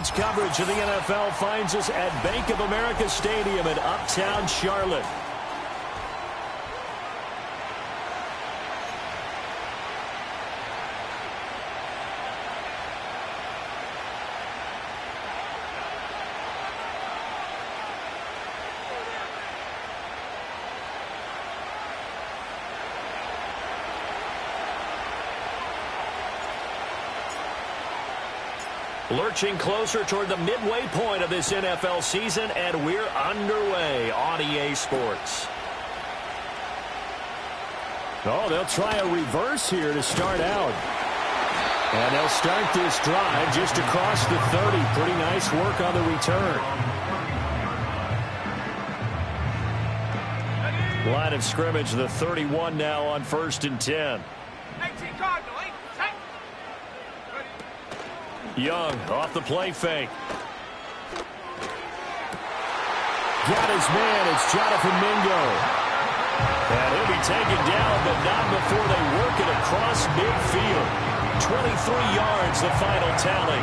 Sports coverage of the NFL finds us at Bank of America Stadium in Uptown Charlotte. Lurching closer toward the midway point of this NFL season, and we're underway on EA Sports. Oh, they'll try a reverse here to start out. And they'll start this drive just across the 30. Pretty nice work on the return. Line of scrimmage, the 31 now on 1st and 10. Young off the play fake. Got his man. It's Jonathan Mingo. And he'll be taken down, but not before they work it across midfield. 23 yards, the final tally.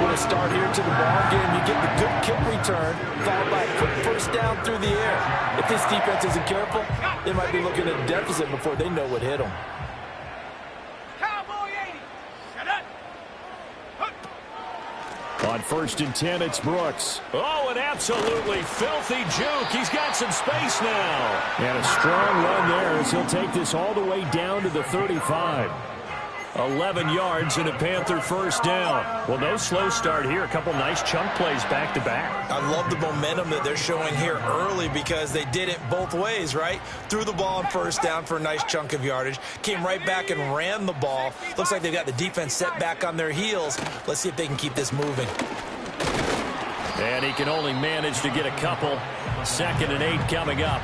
With a start here to the ball game, you get the good kick return, followed by a quick first down through the air. If this defense isn't careful, they might be looking at a deficit before they know what hit them. On 1st and 10, it's Brooks. Oh, an absolutely filthy juke. He's got some space now. And a strong run there as he'll take this all the way down to the 35. 11 yards and a Panther first down. Well, no slow start here. A couple nice chunk plays back-to-back. I love the momentum that they're showing here early because they did it both ways, right? Threw the ball on first down for a nice chunk of yardage. Came right back and ran the ball. Looks like they've got the defense set back on their heels. Let's see if they can keep this moving. And he can only manage to get a couple. 2nd and 8 coming up.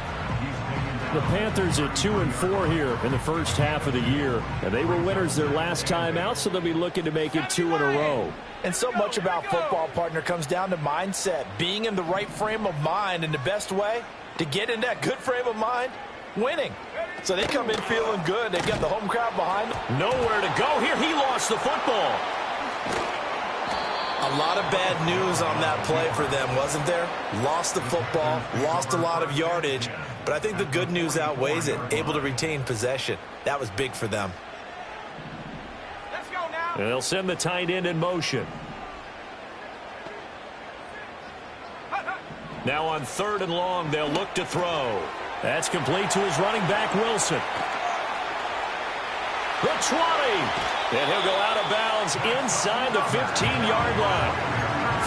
The Panthers at 2-4 here in the first half of the year. And they were winners their last time out, so they'll be looking to make it 2 in a row. And so much about football, partner, comes down to mindset. Being in the right frame of mind, and the best way to get in that good frame of mind, winning. So they come in feeling good. They've got the home crowd behind them. Nowhere to go here. He lost the football. A lot of bad news on that play for them, wasn't there? Lost the football, lost a lot of yardage, but I think the good news outweighs it. Able to retain possession. That was big for them. Let's go now. They'll send the tight end in motion. Now on 3rd and long, they'll look to throw. That's complete to his running back, Wilson. The 20. And he'll go out of bounds inside the 15-yard line.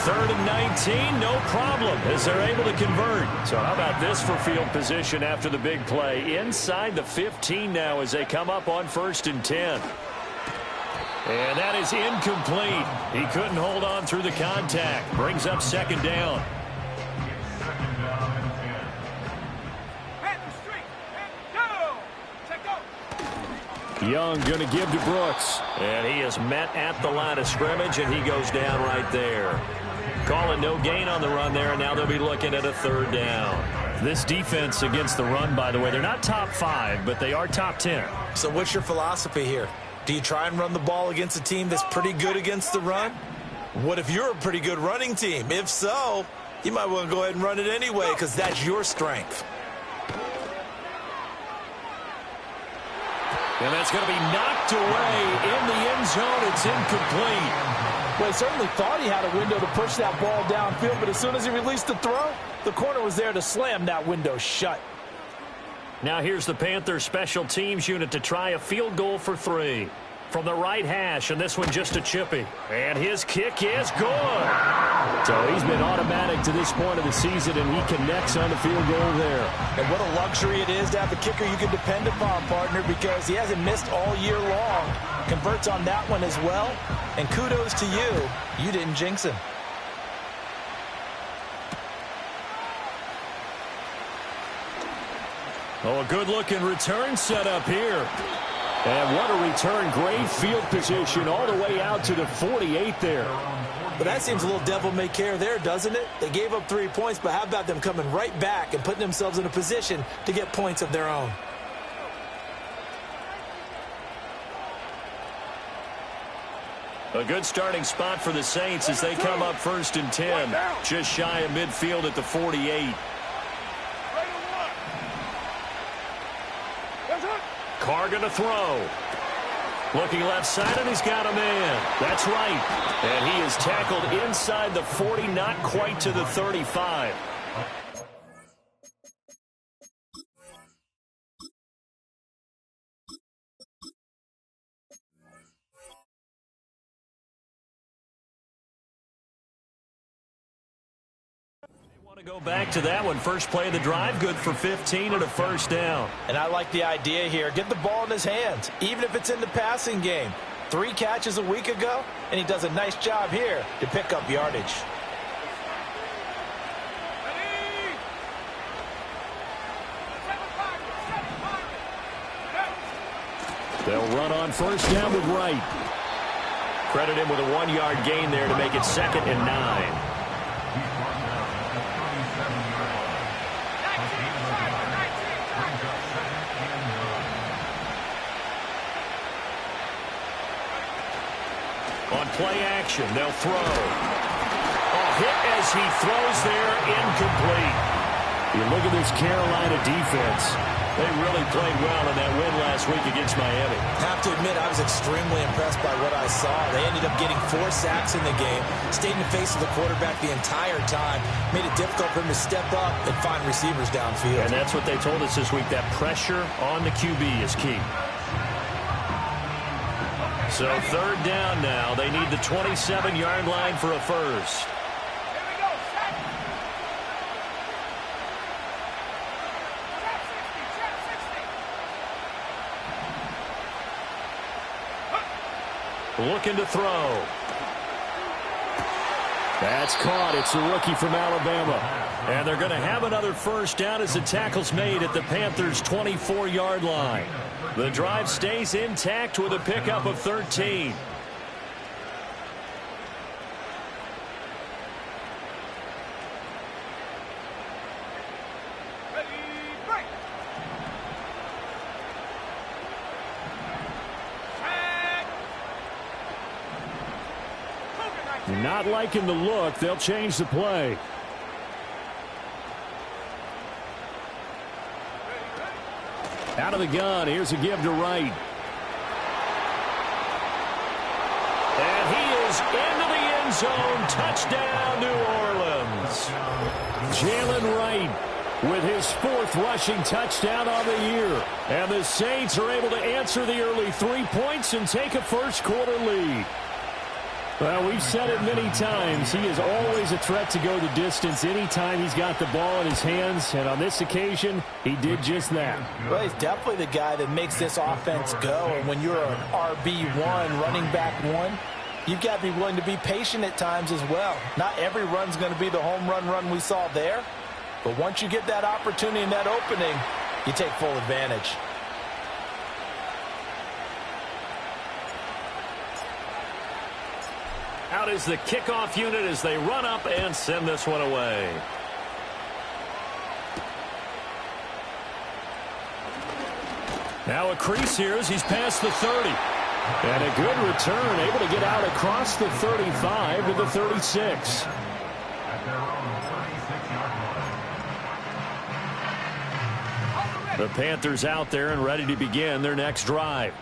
3rd and 19, no problem, as they're able to convert. So how about this for field position after the big play? Inside the 15 now as they come up on 1st and 10. And that is incomplete. He couldn't hold on through the contact. Brings up 2nd down. Young going to give to Brooks. And he is met at the line of scrimmage, and he goes down right there. Calling no gain on the run there, and now they'll be looking at a 3rd down. This defense against the run, by the way, they're not top 5, but they are top 10. So what's your philosophy here? Do you try and run the ball against a team that's pretty good against the run? What if you're a pretty good running team? If so, you might want to go ahead and run it anyway because that's your strength. And that's going to be knocked away in the end zone. It's incomplete. Well, he certainly thought he had a window to push that ball downfield, but as soon as he released the throw, the corner was there to slam that window shut. Now here's the Panthers special teams unit to try a field goal for 3. From the right hash, and this one just a chippy. And his kick is good. So he's been automatic to this point of the season, and he connects on the field goal there. And what a luxury it is to have the kicker you can depend upon, partner, because he hasn't missed all year long. Converts on that one as well. And kudos to you. You didn't jinx him. Oh, a good-looking return set up here. And what a return. Great field position all the way out to the 48 there. But that seems a little devil-may-care there, doesn't it? They gave up 3 points, but how about them coming right back and putting themselves in a position to get points of their own? A good starting spot for the Saints as they come up 1st and 10. Just shy of midfield at the 48. Carr going to throw. Looking left side, and he's got a man. That's right. And he is tackled inside the 40, not quite to the 35. To go back to that one. First play of the drive, good for 15 and a first down. And I like the idea here. Get the ball in his hands, even if it's in the passing game. 3 catches a week ago, and he does a nice job here to pick up yardage. They'll run on first down with Wright. Credit him with a 1-yard gain there to make it 2nd and 9. On play action, they'll throw. A hit as he throws there, incomplete. You look at this Carolina defense. They really played well in that win last week against Miami. Have to admit, I was extremely impressed by what I saw. They ended up getting 4 sacks in the game, stayed in the face of the quarterback the entire time, made it difficult for him to step up and find receivers downfield. And that's what they told us this week, that pressure on the QB is key. So 3rd down now. They need the 27-yard line for a first. Looking to throw. That's caught. It's a rookie from Alabama. And they're going to have another first down as the tackle's made at the Panthers' 24-yard line. The drive stays intact with a pickup of 13. Not liking the look. They'll change the play. Out of the gun. Here's a give to Wright. And he is into the end zone. Touchdown, New Orleans. Jalen Wright with his 4th rushing touchdown on the year. And the Saints are able to answer the early 3 points and take a first-quarter lead. Well, we've said it many times. He is always a threat to go the distance anytime he's got the ball in his hands. And on this occasion, he did just that. Well, he's definitely the guy that makes this offense go. And when you're an RB1, running back 1, you've got to be willing to be patient at times as well. Not every run's going to be the home run we saw there. But once you get that opportunity and that opening, you take full advantage. Out is the kickoff unit as they run up and send this one away. Now a crease here as he's past the 30. And a good return, able to get out across the 35 to the 36. The Panthers out there and ready to begin their next drive.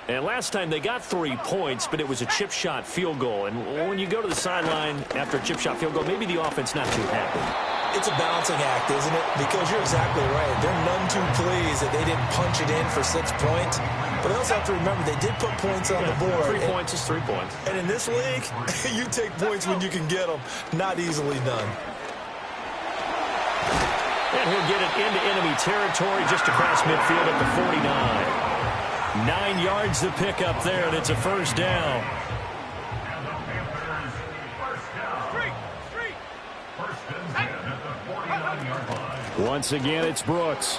And last time they got 3 points, but it was a chip shot field goal. And when you go to the sideline after a chip shot field goal, maybe the offense not too happy. It's a balancing act, isn't it? Because you're exactly right. They're none too pleased that they didn't punch it in for 6 points. But they also have to remember they did put points on the board. 3 points is 3 points. And in this league, you take points when you can get them. Not easily done. And he'll get it into enemy territory just across midfield at the 49. 9 yards to pick up there, and it's a first down. Once again, it's Brooks.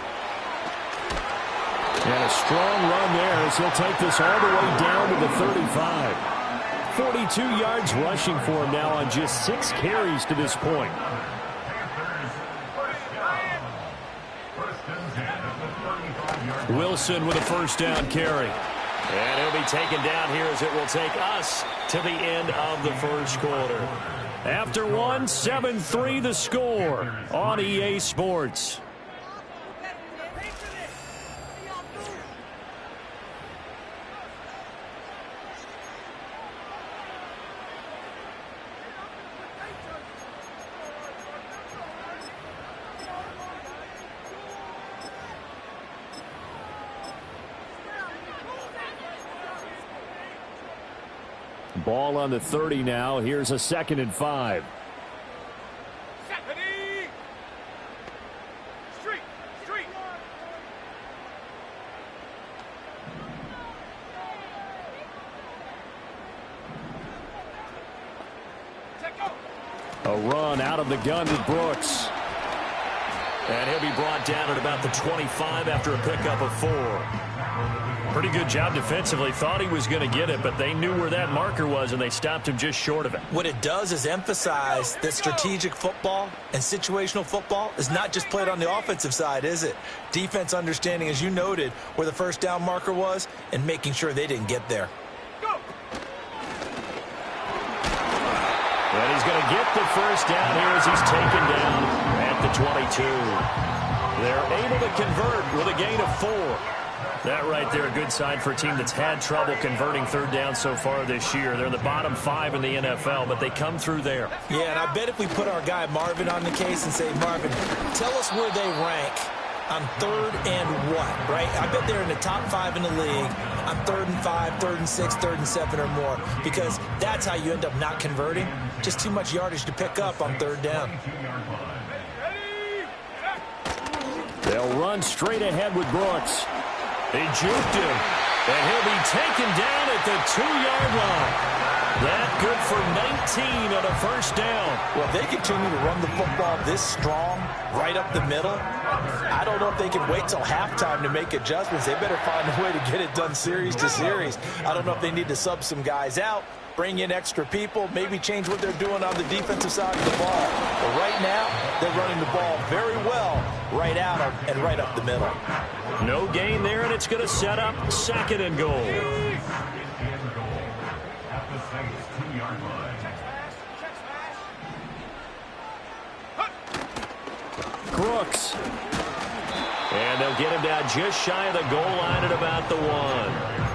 And a strong run there as he'll take this all the way down to the 35. 42 yards rushing for him now on just 6 carries to this point. Wilson with a first down carry. And he'll be taken down here as it will take us to the end of the first quarter. After one, 7-3 the score on EA Sports. Ball on the 30 now. Here's a 2nd and 5. A run out of the gun to Brooks. And he'll be brought down at about the 25 after a pickup of 4. Pretty good job defensively. Thought he was going to get it, but they knew where that marker was, and they stopped him just short of it. What it does is emphasize that strategic football and situational football is not just played on the offensive side, is it? Defense understanding, as you noted, where the first down marker was and making sure they didn't get there. And he's going to get the first down here as he's taken down at the 22. They're able to convert with a gain of 4. That right there, a good sign for a team that's had trouble converting third down so far this year. They're in the bottom 5 in the NFL, but they come through there. Yeah, and I bet if we put our guy Marvin on the case and say, Marvin, tell us where they rank on 3rd and what, right? I bet they're in the top 5 in the league on 3rd and 5, 3rd and 6, 3rd and 7 or more, because that's how you end up not converting. Just too much yardage to pick up on 3rd down. They'll run straight ahead with Brooks. He juked him, and he'll be taken down at the 2-yard line. That good for 19 on a first down. Well, if they continue to run the football this strong, right up the middle, I don't know if they can wait till halftime to make adjustments. They better find a way to get it done series to series. I don't know if they need to sub some guys out, bring in extra people, maybe change what they're doing on the defensive side of the ball. But right now, they're running the ball very well right out and right up the middle. No gain there, and it's going to set up 2nd and goal. Brooks. And they'll get him down just shy of the goal line at about the 1.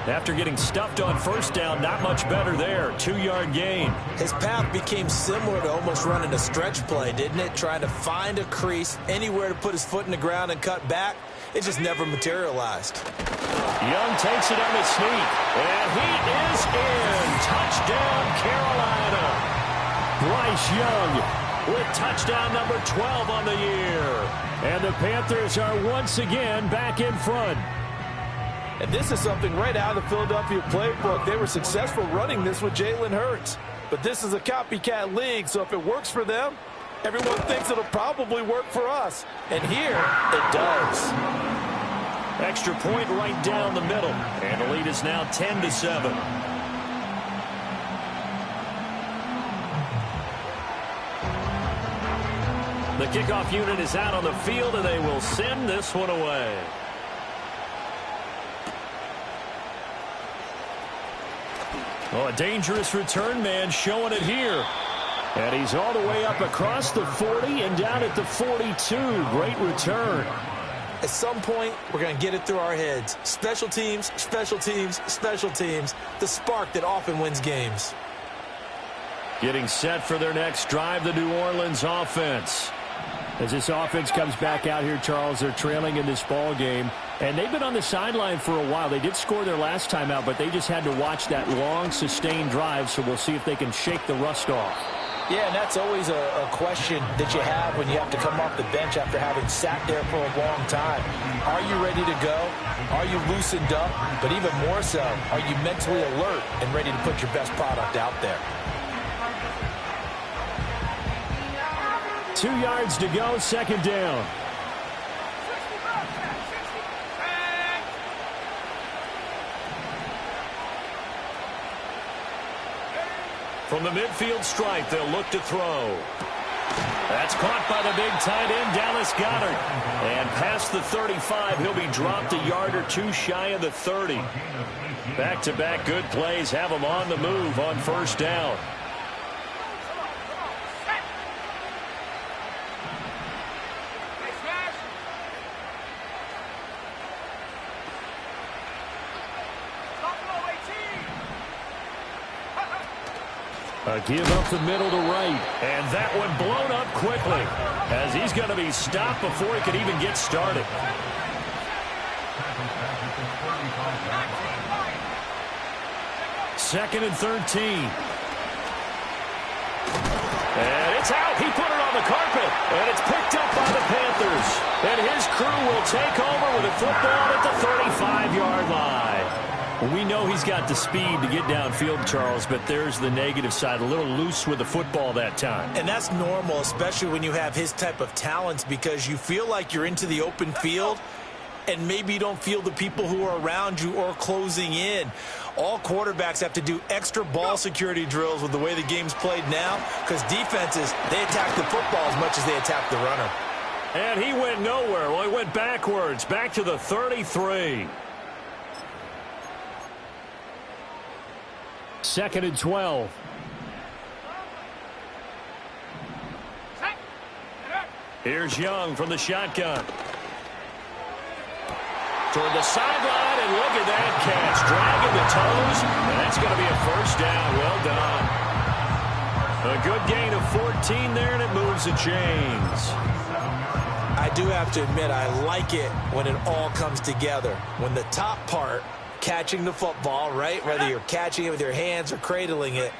After getting stuffed on first down, not much better there. 2-yard gain. His path became similar to almost running a stretch play, didn't it? Trying to find a crease, anywhere to put his foot in the ground and cut back. It just never materialized. Young takes it on the sneak, and he is in. Touchdown, Carolina. Bryce Young with touchdown number 12 on the year. And the Panthers are once again back in front. And this is something right out of the Philadelphia playbook. They were successful running this with Jalen Hurts. But this is a copycat league, so if it works for them, everyone thinks it'll probably work for us. And here, it does. Extra point right down the middle. And the lead is now 10-7. The kickoff unit is out on the field, and they will send this one away. Oh, a dangerous return man showing it here. And he's all the way up across the 40 and down at the 42. Great return. At some point, we're going to get it through our heads. Special teams, special teams, special teams. The spark that often wins games. Getting set for their next drive, the New Orleans offense. As this offense comes back out here, Charles, they're trailing in this ball game. And they've been on the sideline for a while. They did score their last time out, but they just had to watch that long, sustained drive, so we'll see if they can shake the rust off. Yeah, and that's always a question that you have when you have to come off the bench after having sat there for a long time. Are you ready to go? Are you loosened up? But even more so, are you mentally alert and ready to put your best product out there? 2 yards to go, 2nd down. From the midfield stripe, they'll look to throw. That's caught by the big tight end, Dallas Goedert. And past the 35, he'll be dropped a yard or two shy of the 30. Back-to-back good plays have him on the move on first down. A give up the middle to right. And that one blown up quickly, as he's going to be stopped before he could even get started. Second and 13. And it's out. He put it on the carpet. And it's picked up by the Panthers. And his crew will take over with a football at the 35-yard line. We know he's got the speed to get downfield, Charles, but there's the negative side. A little loose with the football that time. And that's normal, especially when you have his type of talents, because you feel like you're into the open field and maybe you don't feel the people who are around you or closing in. All quarterbacks have to do extra ball security drills with the way the game's played now, because defenses, they attack the football as much as they attack the runner. And he went nowhere. Well, he went backwards, back to the 33. Second and 12. Here's Young from the shotgun. Toward the sideline, and look at that catch. Dragging the toes, and that's going to be a first down. Well done. A good gain of 14 there, and it moves the chains. I do have to admit, I like it when it all comes together. When the top part, catching the football, right, whether you're catching it with your hands or cradling it,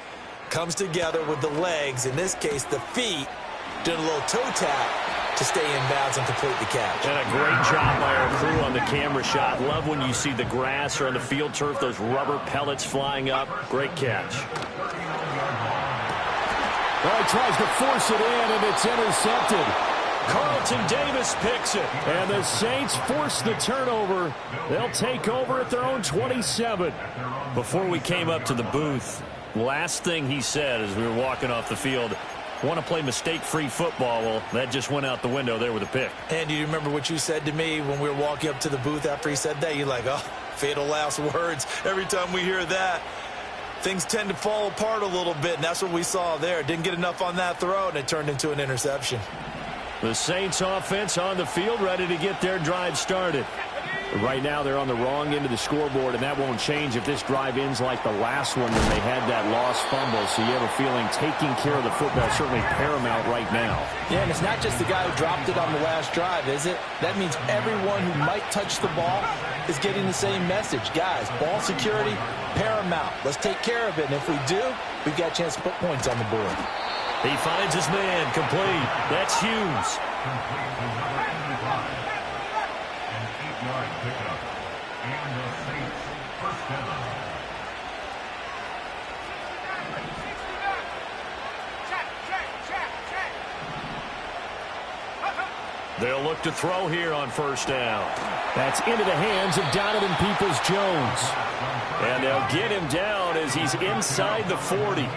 comes together with the legs, in this case the feet, doing a little toe tap to stay in bounds and complete the catch. And a great job by our crew on the camera shot. Love when you see the grass or on the field turf, those rubber pellets flying up. Great catch. Well, he tries to force it in, and it's intercepted. Carlton Davis picks it. And the Saints force the turnover. They'll take over at their own 27. Before we came up to the booth, last thing he said as we were walking off the field, want to play mistake-free football. Well, that just went out the window there with a pick. And do you remember what you said to me when we were walking up to the booth after he said that? You're like, oh, fatal last words. Every time we hear that, things tend to fall apart a little bit, and that's what we saw there. Didn't get enough on that throw, and it turned into an interception. The Saints offense on the field, ready to get their drive started. Right now they're on the wrong end of the scoreboard, and that won't change if this drive ends like the last one when they had that lost fumble. So you have a feeling taking care of the football is certainly paramount right now. Yeah, and it's not just the guy who dropped it on the last drive, is it? That means everyone who might touch the ball is getting the same message. Guys, ball security, paramount. Let's take care of it, and if we do, we've got a chance to put points on the board. He finds his man, complete. That's Hughes. They'll look to throw here on first down. That's into the hands of Donovan Peoples-Jones. And they'll get him down as he's inside the 40.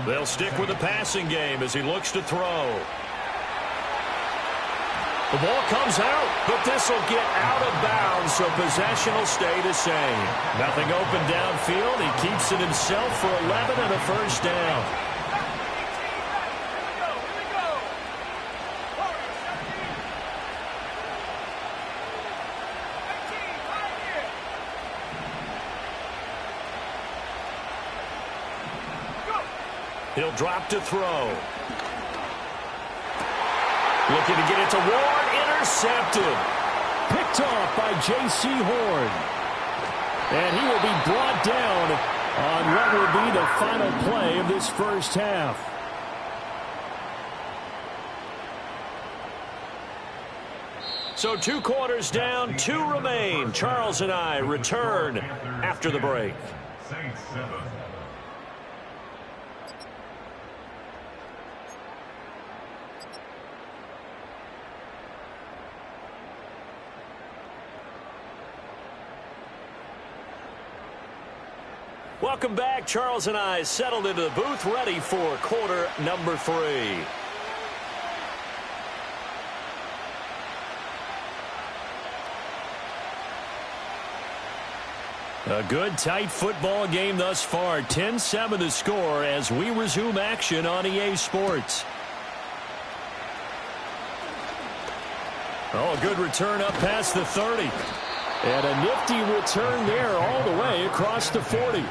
They'll stick with the passing game as he looks to throw. The ball comes out, but this will get out of bounds, so possession will stay the same. Nothing open downfield. He keeps it himself for 11 and a first down. He'll drop to throw. Looking to get it to Ward. Intercepted. Picked off by J.C. Horn. And he will be brought down on what will be the final play of this first half. So 2 quarters down, 2 remain. Charles and I return after the break. Welcome back. Charles and I settled into the booth, ready for quarter number 3. A good, tight football game thus far. 10-7 the score as we resume action on EA Sports. Oh, a good return up past the 30. And a nifty return there all the way across the 40.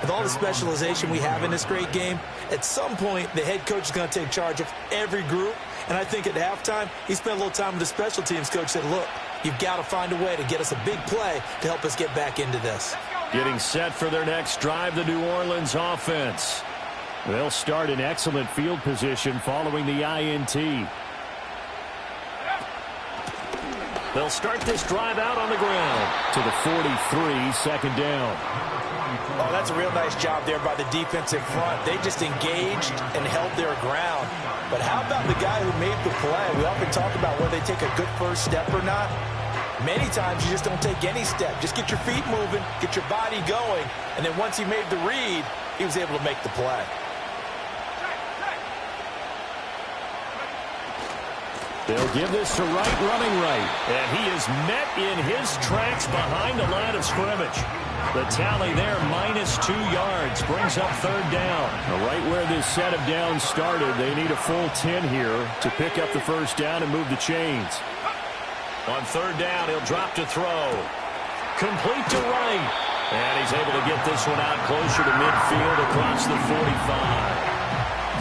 With all the specialization we have in this great game, at some point the head coach is going to take charge of every group. And I think at halftime, he spent a little time with the special teams coach, said, look, you've got to find a way to get us a big play to help us get back into this. Getting set for their next drive, the New Orleans offense. They'll start in excellent field position following the INT. They'll start this drive out on the ground to the 43, second down. Oh, that's a real nice job there by the defensive front. They just engaged and held their ground. But how about the guy who made the play? We often talk about whether they take a good first step or not. Many times you just don't take any step. Just get your feet moving, get your body going, and then once he made the read, he was able to make the play. They'll give this to Wright, running right. And he is met in his tracks behind the line of scrimmage. The tally there, -2 yards, brings up third down. Right where this set of downs started, they need a full 10 here to pick up the first down and move the chains. On third down, he'll drop to throw. Complete to Wright. And he's able to get this one out closer to midfield across the 45.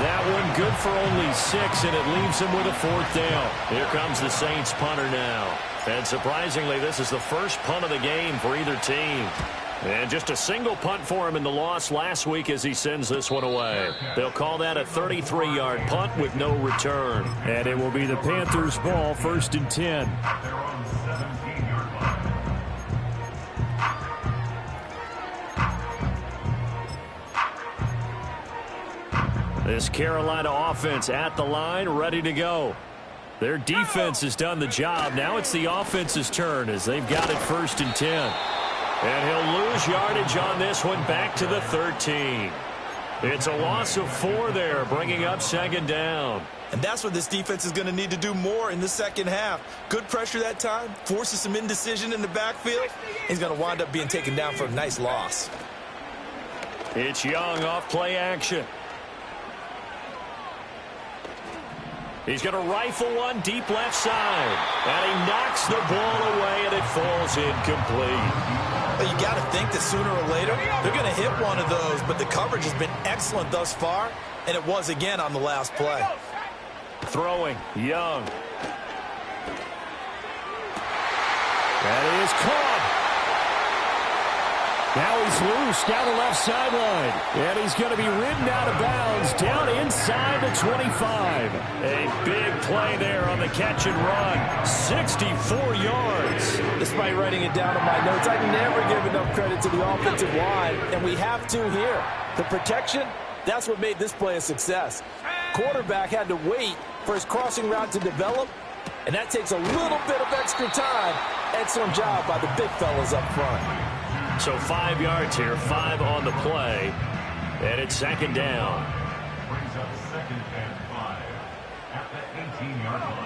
That one good for only 6, and it leaves him with a fourth down. Here comes the Saints punter now. And surprisingly, this is the first punt of the game for either team. And just a single punt for him in the loss last week as he sends this one away. They'll call that a 33-yard punt with no return. And it will be the Panthers' ball, 1st and 10. This Carolina offense at the line, ready to go. Their defense has done the job. Now it's the offense's turn as they've got it 1st and 10. And he'll lose yardage on this one back to the 13. It's a loss of 4 there, bringing up second down. And that's what this defense is going to need to do more in the second half. Good pressure that time, forces some indecision in the backfield. He's going to wind up being taken down for a nice loss. It's Young off play action. He's going to rifle one deep left side. And he knocks the ball away, and it falls incomplete. Well, you got to think that sooner or later, they're going to hit one of those. But the coverage has been excellent thus far, and it was again on the last play. Throwing, Young. That is caught. Now he's loose down the left sideline. And he's going to be ridden out of bounds down inside the 25. A big play there on the catch and run. 64 yards. Despite writing it down on my notes, I never give enough credit to the offensive line, and we have to here. The protection, that's what made this play a success. Quarterback had to wait for his crossing route to develop, and that takes a little bit of extra time. Excellent job by the big fellas up front. So 5 yards here, 5 on the play, and it's second down. Brings up 2nd and 5 at the 18-yard line.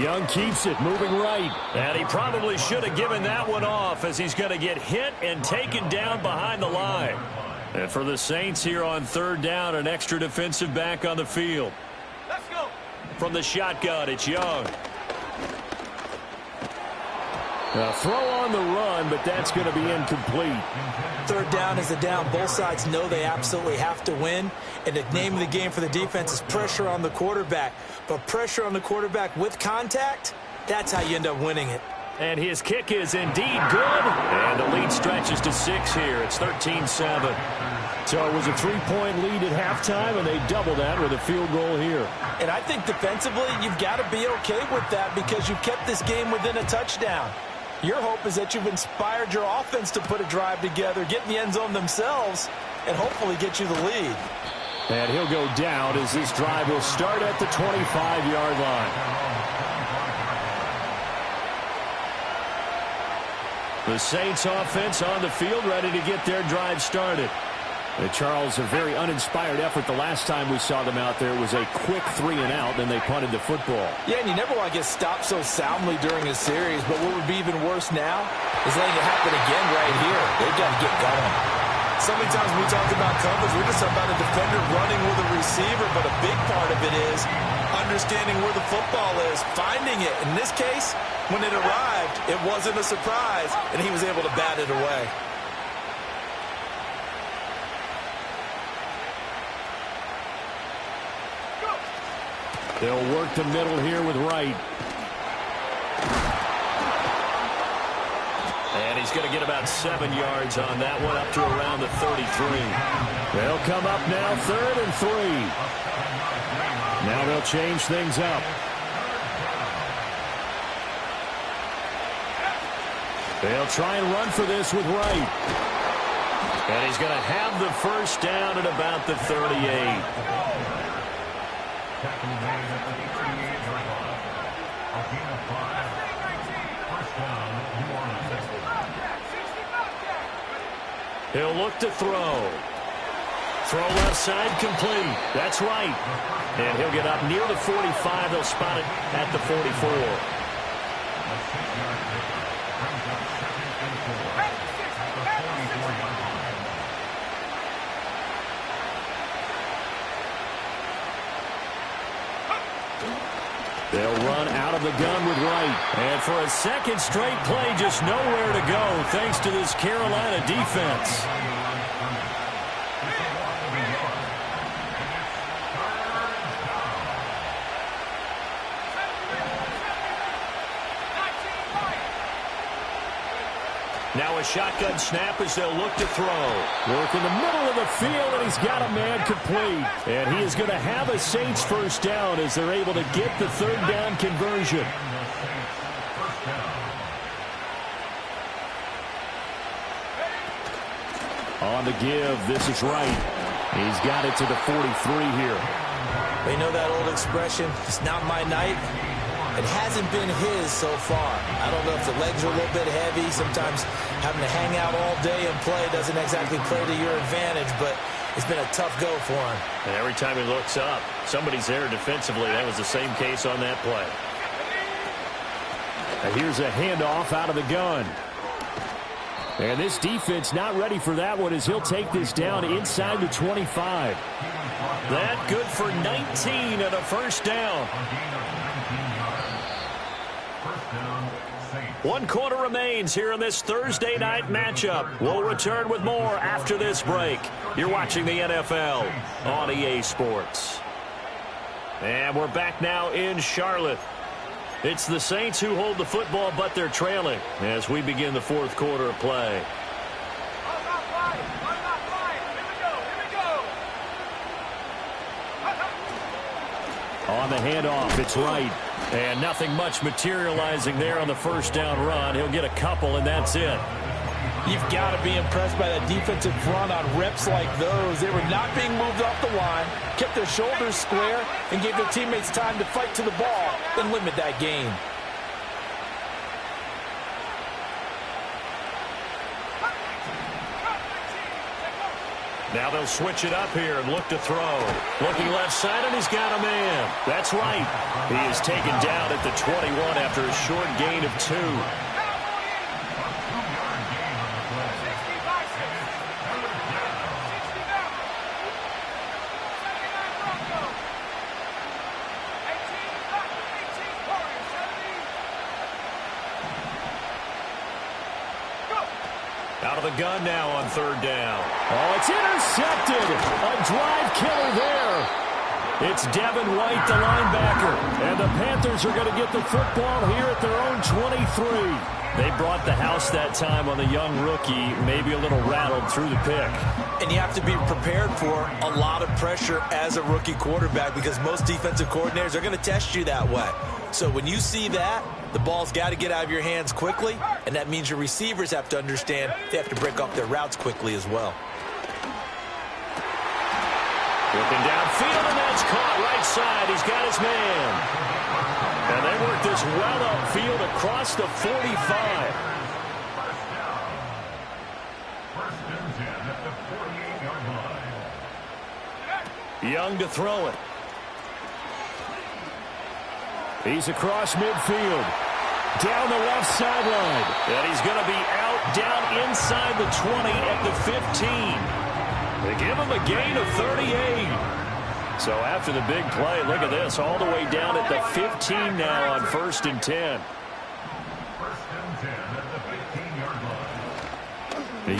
Young keeps it, moving right. And he probably should have given that one off as he's going to get hit and taken down behind the line. And for the Saints here on third down, an extra defensive back on the field. Let's go. From the shotgun, it's Young. A throw on the run, but that's going to be incomplete. Third down is a down. Both sides know they absolutely have to win. And the name of the game for the defense is pressure on the quarterback. But pressure on the quarterback with contact, that's how you end up winning it. And his kick is indeed good. And the lead stretches to 6 here. It's 13-7. So it was a 3-point lead at halftime, and they double that with a field goal here. And I think defensively, you've got to be okay with that because you've kept this game within a touchdown. Your hope is that you've inspired your offense to put a drive together, get in the end zone themselves, and hopefully get you the lead. And he'll go down as this drive will start at the 25-yard line. The Saints offense on the field, ready to get their drive started. Charles, a very uninspired effort the last time we saw them out there. It was a quick 3-and-out, then they punted the football. Yeah, and you never want to get stopped so soundly during a series, but what would be even worse now is letting it happen again right here. They've got to get going. So many times when we talk about coverage, we're just talking about a defender running with a receiver, but a big part of it is understanding where the football is, finding it. In this case, when it arrived, it wasn't a surprise, and he was able to bat it away. They'll work the middle here with Wright. And he's going to get about 7 yards on that one, up to around the 33. They'll come up now, 3rd and 3. Now they'll change things up. They'll try and run for this with Wright. And he's going to have the first down at about the 38. Tackle made at the 38-yard line. A gain of 5. First down, New Orleans. He'll look to throw. Throw left side complete. That's right. And he'll get up near the 45. They'll spot it at the 44. They'll run out of the gun with Wright. And for a second straight play, just nowhere to go thanks to this Carolina defense. Now a shotgun snap as they'll look to throw. Work in the middle of the field, and he's got a man complete. And he is going to have a Saints first down as they're able to get the 3rd down conversion. On the give, this is Wright. He's got it to the 43 here. They know that old expression, it's not my night. It hasn't been his so far. I don't know if the legs are a little bit heavy. Sometimes having to hang out all day and play doesn't exactly play to your advantage, but it's been a tough go for him. And every time he looks up, somebody's there defensively. That was the same case on that play. Now here's a handoff out of the gun. And this defense not ready for that one as he'll take this down inside the 25. That good for 19 and a first down. 1 quarter remains here in this Thursday night matchup. We'll return with more after this break. You're watching the NFL on EA Sports. And we're back now in Charlotte. It's the Saints who hold the football, but they're trailing as we begin the 4th quarter of play. On the handoff, it's Wright. And nothing much materializing there on the first down run. He'll get a couple, and that's it. You've got to be impressed by that defensive front on reps like those. They were not being moved off the line, kept their shoulders square, and gave their teammates time to fight to the ball and limit that gain. Now they'll switch it up here and look to throw. Looking left side, and he's got a man. That's right. He is taken down at the 21 after a short gain of 2. Out of the gun now on 3rd down. Oh, it's intercepted. A drive killer there. It's Devin White, the linebacker. And the Panthers are going to get the football here at their own 23. They brought the house that time on the young rookie, maybe a little rattled through the pick. And you have to be prepared for a lot of pressure as a rookie quarterback because most defensive coordinators are going to test you that way. So when you see that, the ball's got to get out of your hands quickly, and that means your receivers have to understand they have to break up their routes quickly as well. Looking downfield, and that's caught right side. He's got his man. And they work this well upfield across the 45. Young to throw it. He's across midfield. Down the left sideline. And he's going to be out down inside the 20 at the 15. They give him a gain of 38. So after the big play, look at this. All the way down at the 15 now on 1st and 10.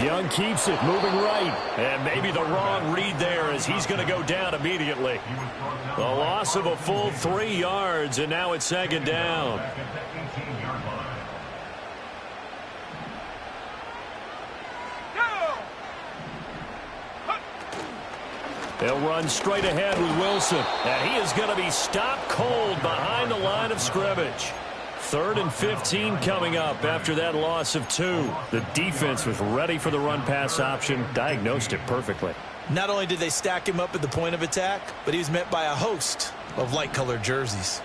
Young keeps it, moving right. And maybe the wrong read there as he's going to go down immediately. The loss of a full 3 yards, and now it's 2nd down. They'll run straight ahead with Wilson. And he is going to be stopped cold behind the line of scrimmage. 3rd and 15 coming up after that loss of 2. The defense was ready for the run-pass option, diagnosed it perfectly. Not only did they stack him up at the point of attack, but he was met by a host of light-colored jerseys.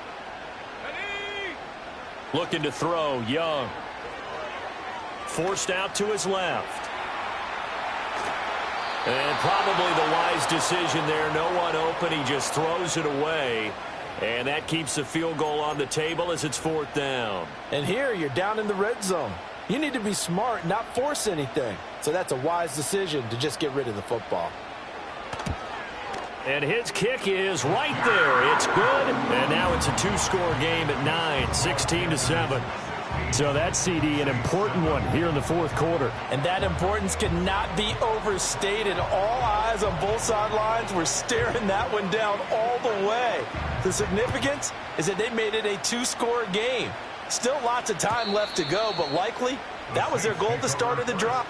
Looking to throw, Young. Forced out to his left. And probably the wise decision there. No one open. He just throws it away. And that keeps the field goal on the table as it's 4th down. And here you're down in the red zone. You need to be smart, not force anything. So that's a wise decision to just get rid of the football. And his kick is right there. It's good. And now it's a 2-score game at 9, 16-7. So that CD, an important one here in the 4th quarter. And that importance cannot be overstated. All eyes on both sidelines were staring that one down all the way. The significance is that they made it a 2-score game. Still lots of time left to go, but likely that was their goal at the start of the drive.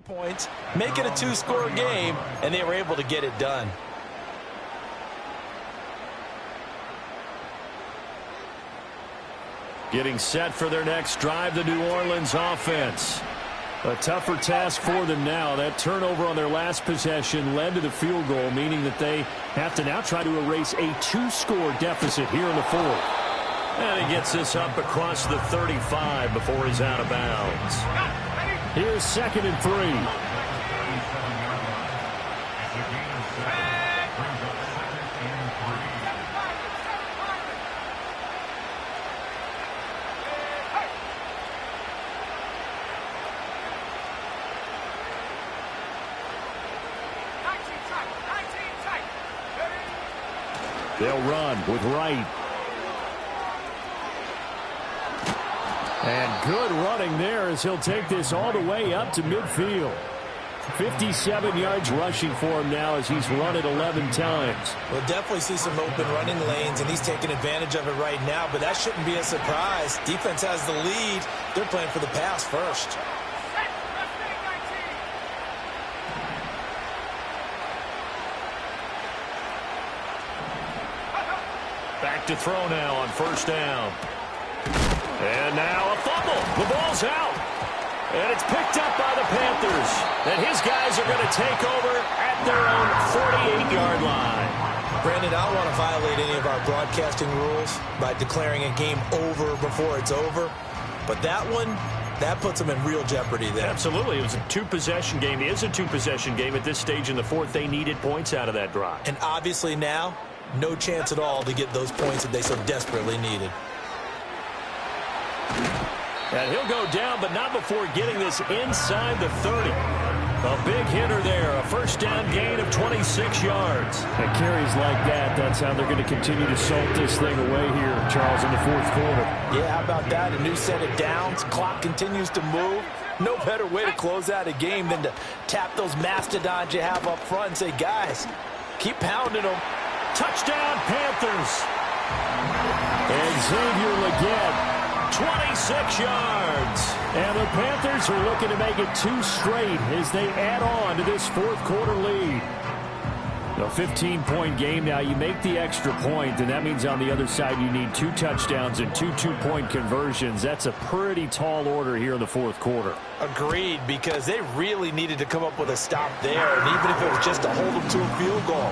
Points, make it a 2-score game, and they were able to get it done. Getting set for their next drive, the New Orleans offense. A tougher task for them now. That turnover on their last possession led to the field goal, meaning that they have to now try to erase a 2-score deficit here in the 4th. And he gets this up across the 35 before he's out of bounds. Here's 2nd and 3. They'll run with Wright. And good running there as he'll take this all the way up to midfield. 57 yards rushing for him now as he's run it 11 times. We'll definitely see some open running lanes, and he's taking advantage of it right now, but that shouldn't be a surprise. Defense has the lead. They're playing for the pass first. Back to throw now on 1st down. And now a fumble. The ball's out. And it's picked up by the Panthers. And his guys are going to take over at their own 48-yard line. Brandon, I don't want to violate any of our broadcasting rules by declaring a game over before it's over. But that one, that puts them in real jeopardy there. Absolutely. It was a 2-possession game. It is a 2-possession game at this stage in the 4th. They needed points out of that drive. And obviously now, no chance at all to get those points that they so desperately needed. And he'll go down, but not before getting this inside the 30. A big hitter there, a 1st down gain of 26 yards. And carries like that, that's how they're going to continue to salt this thing away here, Charles, in the 4th quarter. Yeah, how about that? A new set of downs. Clock continues to move. No better way to close out a game than to tap those mastodons you have up front and say, guys, keep pounding them. Touchdown, Panthers. And Xavier Legette, 26 yards. And the Panthers are looking to make it 2 straight as they add on to this 4th quarter lead. A 15-point game now. You make the extra point, and that means on the other side you need 2 touchdowns and 2 two-point conversions. That's a pretty tall order here in the fourth quarter. Agreed, because they really needed to come up with a stop there, and even if it was just to hold them to a field goal.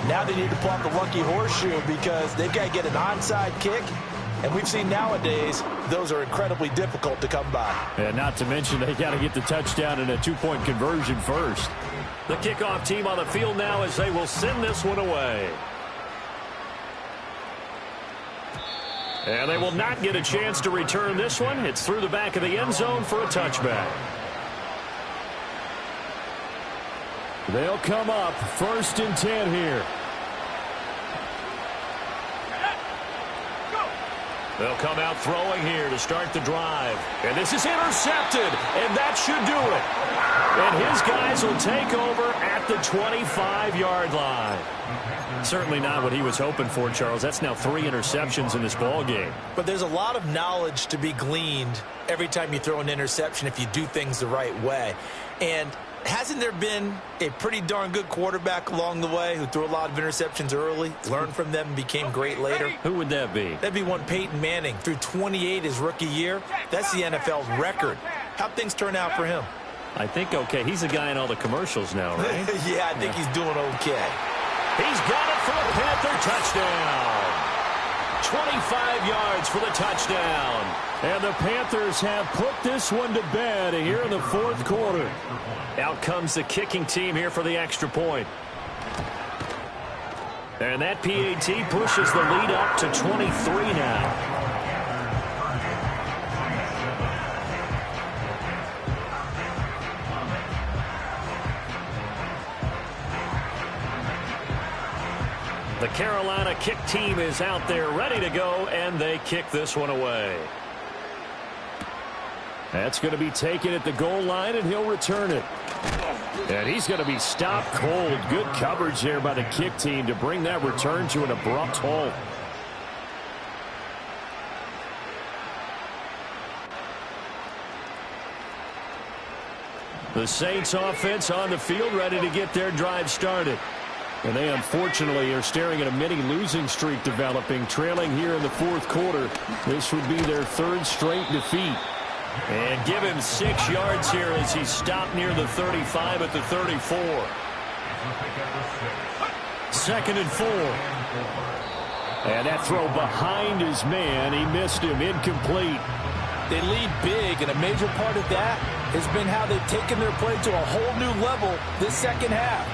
Now they need to pull out the lucky horseshoe because they've got to get an onside kick, and we've seen nowadays those are incredibly difficult to come by. And not to mention they got to get the touchdown and a 2-point conversion first. The kickoff team on the field now as they will send this one away. And they will not get a chance to return this one. It's through the back of the end zone for a touchback. They'll come up 1st and 10 here. They'll come out throwing here to start the drive. And this is intercepted, and that should do it. And his guys will take over at the 25-yard line. Certainly not what he was hoping for, Charles. That's now 3 interceptions in this ball game. But there's a lot of knowledge to be gleaned every time you throw an interception if you do things the right way. And hasn't there been a pretty darn good quarterback along the way who threw a lot of interceptions early, learned from them, and became great later? Who would that be? That'd be one Peyton Manning. Threw 28 his rookie year. That's the NFL record. How'd things turn out for him? I think okay. He's a guy in all the commercials now, right? Yeah, I think he's doing okay. He's got it for a Panther touchdown. 25 yards for the touchdown. And the Panthers have put this one to bed here in the fourth quarter. Out comes the kicking team here for the extra point. And that PAT pushes the lead up to 23 now. The Carolina kick team is out there ready to go, and they kick this one away. That's going to be taken at the goal line, and he'll return it. And he's going to be stopped cold. Good coverage there by the kick team to bring that return to an abrupt halt. The Saints offense on the field ready to get their drive started. And they unfortunately are staring at a mini losing streak developing, trailing here in the fourth quarter. This would be their 3rd straight defeat. And give him 6 yards here as he's stopped near the 35 at the 34. 2nd and 4. And that throw behind his man. He missed him. Incomplete. They lead big, and a major part of that has been how they've taken their play to a whole new level this second half.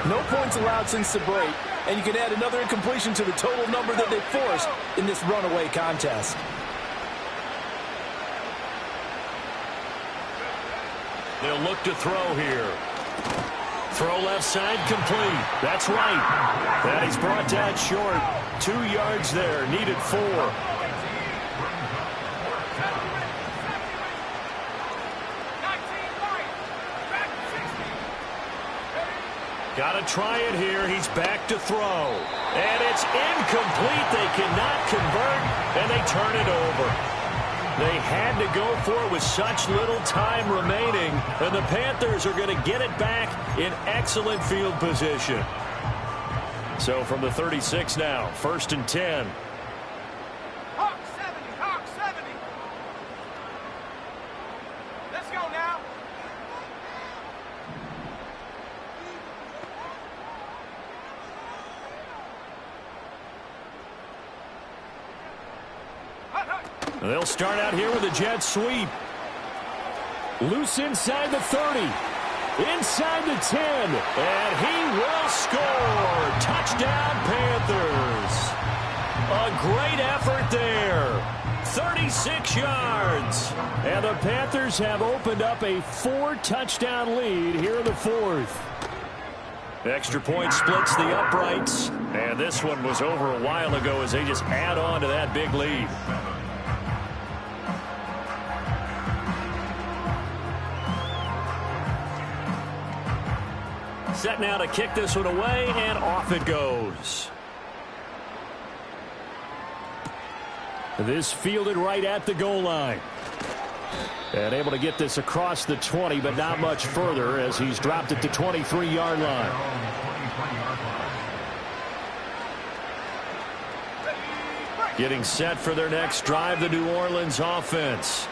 No points allowed since the break, and you can add another incompletion to the total number that they forced in this runaway contest. They'll look to throw here. Throw left side complete. That's right. And he's brought down short. 2 yards there. Needed 4. Got to try it here. He's back to throw. And it's incomplete. They cannot convert, and they turn it over. They had to go for it with such little time remaining, and the Panthers are going to get it back in excellent field position. So from the 36 now, 1st and 10. Hawk 70, Hawk 70. Let's go now. They'll start out here with a jet sweep. Loose inside the 30. Inside the 10. And he will score. Touchdown, Panthers. A great effort there. 36 yards. And the Panthers have opened up a 4-touchdown lead here in the fourth. Extra point splits the uprights. And this one was over a while ago as they just add on to that big lead. Set now to kick this one away, and off it goes. This fielded right at the goal line. And able to get this across the 20, but not much further as he's dropped it to 23-yard line. Getting set for their next drive, the New Orleans offense.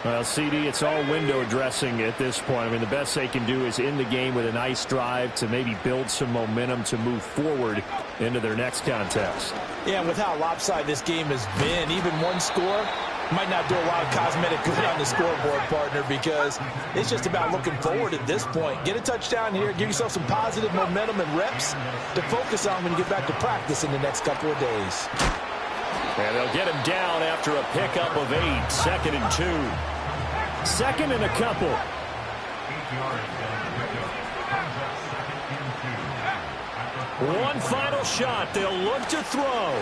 Well, CD, it's all window dressing at this point. I mean, the best they can do is end the game with a nice drive to maybe build some momentum to move forward into their next contest. Yeah, with how lopsided this game has been, even one score might not do a lot of cosmetic good on the scoreboard, partner, because it's just about looking forward at this point. Get a touchdown here, give yourself some positive momentum and reps to focus on when you get back to practice in the next couple of days. And they'll get him down after a pickup of 8, 2nd and 2. 2nd and a couple. 8 yards down the pickup. Comes up 2nd and 2. One final shot. They'll look to throw.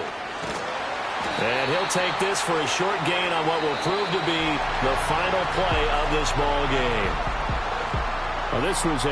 And he'll take this for a short gain on what will prove to be the final play of this ball game. Well, this was a